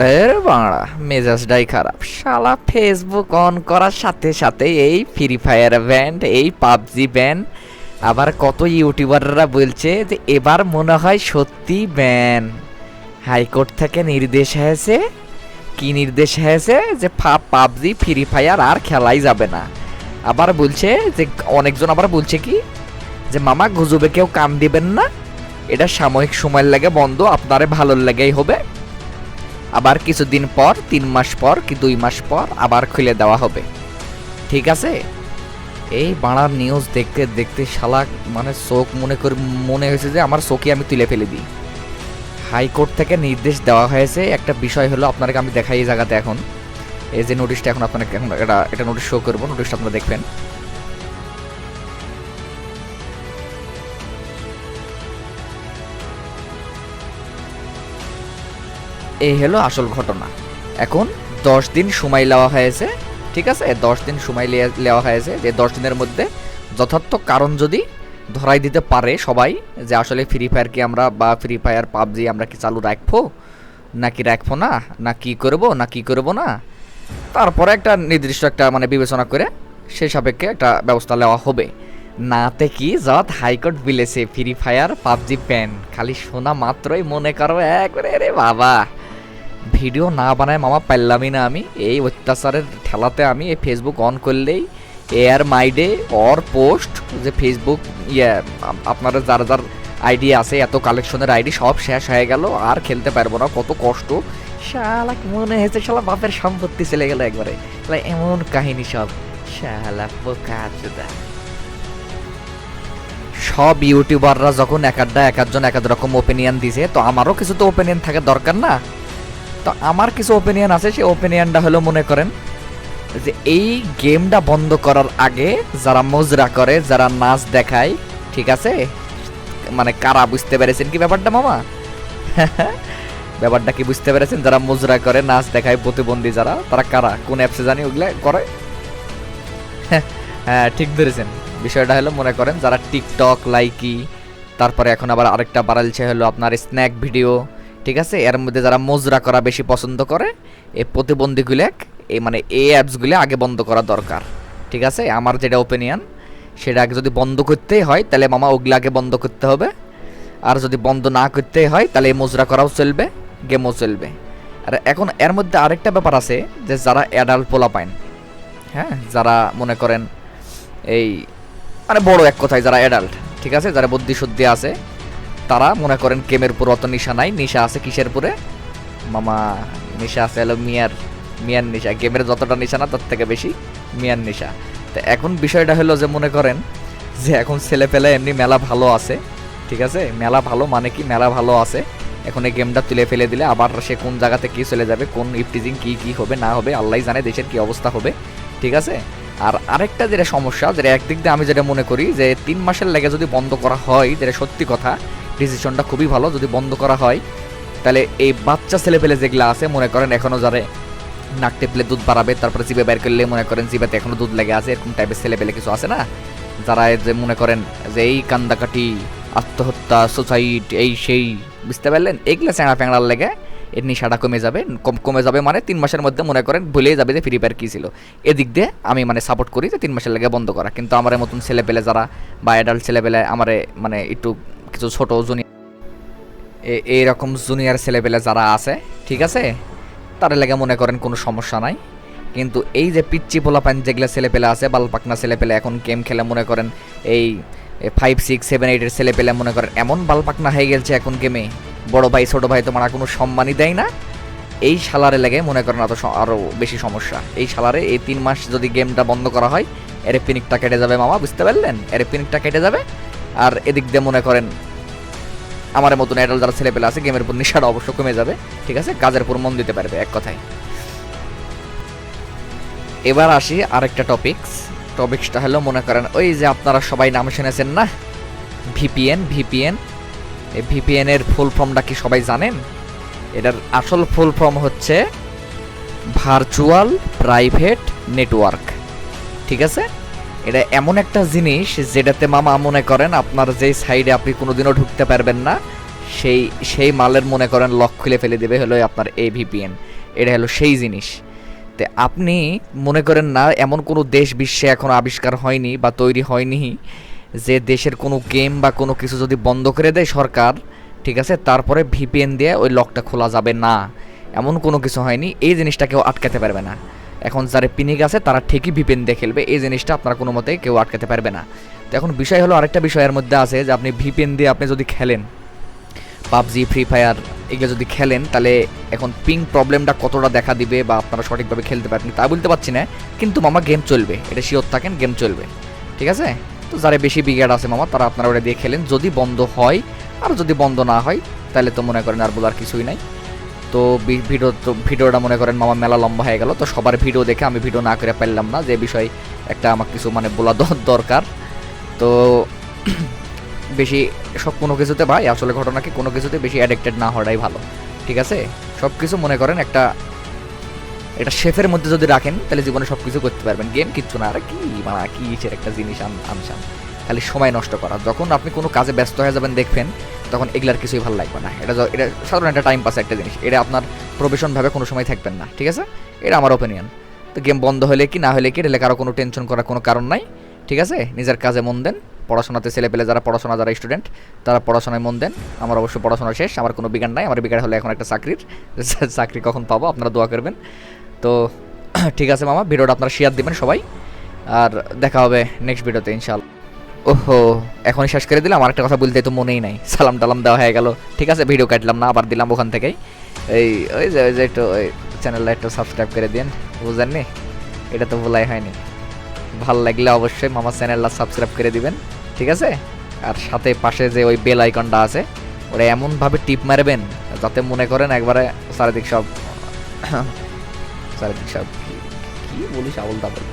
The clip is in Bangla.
এর বাংলা মেজাজটাই খারাপ, শালা ফেসবুক অন করার সাথে সাথে এই ফ্রি ফায়ার ব্যান্ড, এই পাবজি ব্যান, আবার কত ইউটিউবাররা বলছে যে এবার মনে হয় সত্যি ব্যান। হাইকোর্ট থেকে নির্দেশ হয়েছে, কি নির্দেশ হয়েছে যে পাবজি ফ্রি ফায়ার আর খেলাই যাবে না। আবার বলছে যে অনেকজন আবার বলছে কি যে মামা গুজবে কেউ কান দিবেন না, এটা সাময়িক সময়ের লাগে বন্ধ, আপনারে ভালোর লাগেই হবে। আবার কিছুদিন পর 3 মাস পর কি 2 মাস পর আবার খুলে দেওয়া হবে, ঠিক আছে। এই বাংলার নিউজ দেখতে দেখতে শালা মানে চোখ মনে হয়েছে যে আমার চোখে আমি তুলে ফেলে দিই। হাইকোর্ট থেকে নির্দেশ দেওয়া হয়েছে। একটা বিষয় হলো আপনাকে আমি দেখাই এই জায়গাতে, এখন এই যে নোটিশটা এখন আপনাকে এখন এটা নোটিশ শো করবো, নোটিশটা আপনারা দেখবেন। এই হলো আসল ঘটনা। এখন 10 দিন সময় নেওয়া হয়েছে, ঠিক আছে। 10 দিন সময় নেওয়া হয়েছে, যে 10 দিনের মধ্যে যথার্থ কারণ যদি ধরাই দিতে পারে সবাই যে আসলে ফ্রি ফায়ার কি আমরা বা ফ্রি ফায়ার পাবজি আমরা কি চালু রাখবো নাকি রাখবো না, না কি করব না কি করব না, তারপরে একটা নির্দিষ্ট একটা মানে বিবেচনা করে সেই সাপেক্ষে একটা ব্যবস্থা নেওয়া হবে। নাতে কি যত হাইকোর্ট বিলেছে ফ্রি ফায়ার পাবজি ব্যান, খালি শোনা মাত্রই মনে করো একবারে রে বাবা, ভিডিও না বানায় মামা পারলামই না আমি। এই অত্যাচারের ঠেলাতে আমি এই ফেসবুক অন করলেই এয়ার মাইডে অর পোস্ট যে ফেসবুক আপনারা যার যার আইডি আছে, এত কালেকশনের আইডি সব শেষ হয়ে গেল, আর খেলতে পারবো না, কত কষ্ট। শালা মনে হয়েছে শালা বাপের সম্পত্তি চলে গেল একবারে, এমন কাহিনী সব। শালা বোকাচোদা। সব ইউটিউবাররা যখন এক একজন এক রকম ওপিনিয়ন দিছে, তো আমারও কিছু তো ওপিনিয়ন থাকা দরকার না। তো আমার কিছু ওপিনিয়ন আছে, সেই ওপিনিয়নটা হলো মনে করেন যে এই গেমটা বন্ধ করার আগে যারা মজরা করে, যারা নাচ দেখায়, ঠিক আছে, মানে কারা বুঝতে পেরেছেন কি ব্যাপারটা মামা? ব্যাপারটা কি বুঝতে পেরেছেন? যারা মজরা করে, নাচ দেখায়, প্রতিবন্ধী যারা, তারা কারা, কোন অ্যাপসে জানি ওগুলা করে? হ্যাঁ ঠিক ধরেছেন। বিষয়টা হলো মনে করেন যারা টিকটক লাইকি, তারপরে এখন আবার আরেকটা বাড়ালছে হলো আপনার স্ন্যাক ভিডিও, ঠিক আছে, এর মধ্যে যারা মজরা করা বেশি পছন্দ করে, এই প্রতিবন্ধীগুলো এই মানে এই অ্যাপসগুলো আগে বন্ধ করা দরকার, ঠিক আছে। আমার যেটা ওপিনিয়ন সেটা আগে যদি বন্ধ করতেই হয় তাহলে মামা ওগুলো আগে বন্ধ করতে হবে, আর যদি বন্ধ না করতেই হয় তাহলে এই মজরা করাও চলবে, গেমও চলবে। আর এখন এর মধ্যে আরেকটা ব্যাপার আছে যে যারা অ্যাডাল্ট পোলা পাইন, হ্যাঁ, যারা মনে করেন এই মানে বড় এক কথায় যারা অ্যাডাল্ট, ঠিক আছে, যারা বুদ্ধি শুদ্ধি আছে, তারা মনে করেন গেমের পুরো অত নিশা নাই। নিশা আছে কিসের পুরে মামা? নিশা আছে হলো মিয়ার নেশা। গেমের যতটা নিশা না তার থেকে বেশি মিয়ার নেশা। তো এখন বিষয়টা হলো যে মনে করেন যে এখন ছেলে পেলে এমনি মেলা ভালো আছে, ঠিক আছে, মেলা ভালো মানে কি মেলা ভালো আছে। এখন এই গেমটা তুলে ফেলে দিলে আবার সে কোন জায়গাতে কি চলে যাবে, কোন ইফটিজিং কি হবে না হবে আল্লাহ জানে, দেশের কি অবস্থা হবে, ঠিক আছে। আর আরেকটা যেটা সমস্যা, যেটা একদিক দিয়ে আমি যেটা মনে করি যে 3 মাসের লেগে যদি বন্ধ করা হয়, যেটা সত্যি কথা, ডিসিশনটা খুবই ভালো। যদি বন্ধ করা হয় তাহলে এই বাচ্চা ছেলেপেলে যেগুলো আছে মনে করেন এখনও যারা নাক টেপলে দুধ বাড়াবে, তারপরে জিভে বের করলে মনে করেন জিভেতে এখনো দুধ লেগে আছে, এরকম টাইপের ছেলেপেলে কিছু আছে না, যারা যে মনে করেন যে এই কান্দাকাটি, আত্মহত্যা, সুসাইড, এই সেই, বুঝতে পারলেন, এগুলো চ্যাংড়া প্যাংড়ার লেগে এর নিশাটা কমে যাবে। কমে যাবে মানে 3 মাসের মধ্যে মনে করেন ভুলেই যাবে যে ফ্রি ফায়ার কী ছিল। এদিক দিয়ে আমি মানে সাপোর্ট করি যে 3 মাসের লেগে বন্ধ করা। কিন্তু আমার মতন ছেলেপেলে যারা বা অ্যাডাল্ট ছেলেপেলে, আমার মানে একটু কিছু ছোটো জুনিয়র, এইরকম জুনিয়র ছেলেপেলে যারা আছে, ঠিক আছে, তার লেগে মনে করেন কোনো সমস্যা নাই। কিন্তু এই যে পিচ্চি পোলাপান যেগুলো ছেলেপেলে আছে, বালপাকনা ছেলেপেলে, এখন গেম খেলে মনে করেন এই 5, 6, 7, 8-এর ছেলেপেলে মনে করেন এমন বালপাকনা হয়ে গেছে এখন গেমে, বড় ভাই ছোটো ভাই তোমার কোনো সম্মানই দেয় না। এই শালারে লেগে মনে করেন আরও বেশি সমস্যা। এই শালারে এই 3 মাস যদি গেমটা বন্ধ করা হয়, এর পিনিকটা কেটে যাবে মামা, বুঝতে পারলেন, এর পিনিকটা কেটে যাবে। আর এদিক দিয়ে মনে করেন আমার মতন অ্যাডাল্ট যারা ছেলেপেলে আছে গেমের উপর নেশাটা অবশ্য কমে যাবে, ঠিক আছে, কাজের উপর মন দিতে পারবে, এক কথায়। এবার আসি আরেকটা টপিক্সটা হলো মনে করেন ওই যে আপনারা সবাই নাম শুনেছেন না, ভিপিএন। এই ভিপিএনের ফুল ফর্মটা কি সবাই জানেন? এটার আসল ফুল ফর্ম হচ্ছে ভার্চুয়াল প্রাইভেট নেটওয়ার্ক, ঠিক আছে। এটা এমন একটা জিনিস যেটাতে মামা মনে করেন আপনার যেই সাইডে আপনি কোনোদিনও ঢুকতে পারবেন না, সেই সেই মালের মনে করেন লক খুলে ফেলে দেবে হলো আপনার এই ভিপিএন। এটা হলো সেই জিনিস। তো আপনি মনে করেন না এমন কোনো দেশ বিশ্বে এখনো আবিষ্কার হয়নি বা তৈরি হয়নি যে দেশের কোনো গেম বা কোনো কিছু যদি বন্ধ করে দেয় সরকার, ঠিক আছে, তারপরে ভিপিএন দিয়ে ওই লকটা খোলা যাবে না, এমন কোনো কিছু হয়নি। এই জিনিসটা কেউ আটকাতে পারবে না। এখন যারা পিনিক আছে তারা ঠিকই ভিপিএন দিয়ে খেলবে, এই জিনিসটা আপনারা কোনো মতেই কেউ আটকাতে পারবে না। তো এখন বিষয় হলো আরেকটা বিষয়ের মধ্যে আছে যে আপনি ভিপিএন দিয়ে আপনি যদি খেলেন পাবজি, ফ্রি ফায়ার এগুলো যদি খেলেন, তাহলে এখন পিং প্রবলেমটা কতটা দেখা দিবে বা আপনারা সঠিকভাবে খেলতে পারবেন তা বলতে পারছি না, কিন্তু মামা গেম চলবে, এটা শিওর থাকেন, গেম চলবে, ঠিক আছে। তো যারা বেশি বিগেড আছে মামা তারা আপনারা ওটা দিয়ে খেলেন, যদি বন্ধ হয়। আর যদি বন্ধ না হয় তাহলে তো মনে করেন আর বলার কিছুই নাই। তো ভিডিওটা মনে করেন মামা মেলা লম্বা হয়ে গেল, তো সবার ভিডিও দেখে আমি ভিডিও না করে পারলাম না, যে বিষয় একটা আমার কিছু মানে বলা দরকার। তো বেশি সব কোনো কিছুতে ভাই আসলে ঘটনা কি, কোনো কিছুতে বেশি অ্যাডিক্টেড না হওয়াটাই ভালো, ঠিক আছে। সব কিছু মনে করেন একটা এটা শেফের মধ্যে যদি রাখেন তাহলে জীবনে সব কিছু করতে পারবেন। গেম কিচ্ছু না, আরে কি মানে কি ইসের একটা জিনিস আনসান, খালি সময় নষ্ট করা। যখন আপনি কোনো কাজে ব্যস্ত হয়ে যাবেন দেখবেন তখন এগুলার কিছুই ভালো লাগবে না। এটা সাধারণ একটা টাইম পাস একটা জিনিস, এটা আপনার প্রফেশন ভাবে কোনো সময় থাকবেন না, ঠিক আছে। এটা আমার ওপিনিয়ন। তো গেম বন্ধ হলে কি না হলে কি এটা কারো কোনো টেনশন করার কোনো কারণ নাই, ঠিক আছে। নিজের কাজে মন দেন, পড়াশোনাতে ছেলে পেলে যারা পড়াশোনা, যারা স্টুডেন্ট তারা পড়াশোনায় মন দেন। আমার অবশ্য পড়াশোনা শেষ, আমার কোনো বিজ্ঞান নাই, আমার বিজ্ঞান হলে এখন একটা চাকরি কখন পাবো আপনারা দোয়া করবেন। তো ঠিক আছে মামা, ভিডিওটা আপনারা শেয়ার দিবেন সবাই, আর দেখা হবে নেক্সট ভিডিওতে ইনশাআল্লাহ। ওহো, এখনই শেষ করে দিলাম, আরেকটা কথা বলতে তো মনেই নাই, সালাম টালাম দেওয়া হয়ে গেল, ঠিক আছে। ভিডিও কাটলাম না, আবার দিলাম ওখান থেকেই। ওই যে একটু ওই চ্যানেলটা একটু সাবস্ক্রাইব করে দিন, বুঝেননি, এটা তো বলাই হয়নি। ভাল লাগলে অবশ্যই মামা চ্যানেলটা সাবস্ক্রাইব করে দিবেন, ঠিক আছে। আর সাথে পাশে যে ওই বেল আইকনটা আছে ওটা এমনভাবে টিপ মারবেন যাতে মনে করেন একবারে চারিদিক সব কি বলিস আবল তাবল।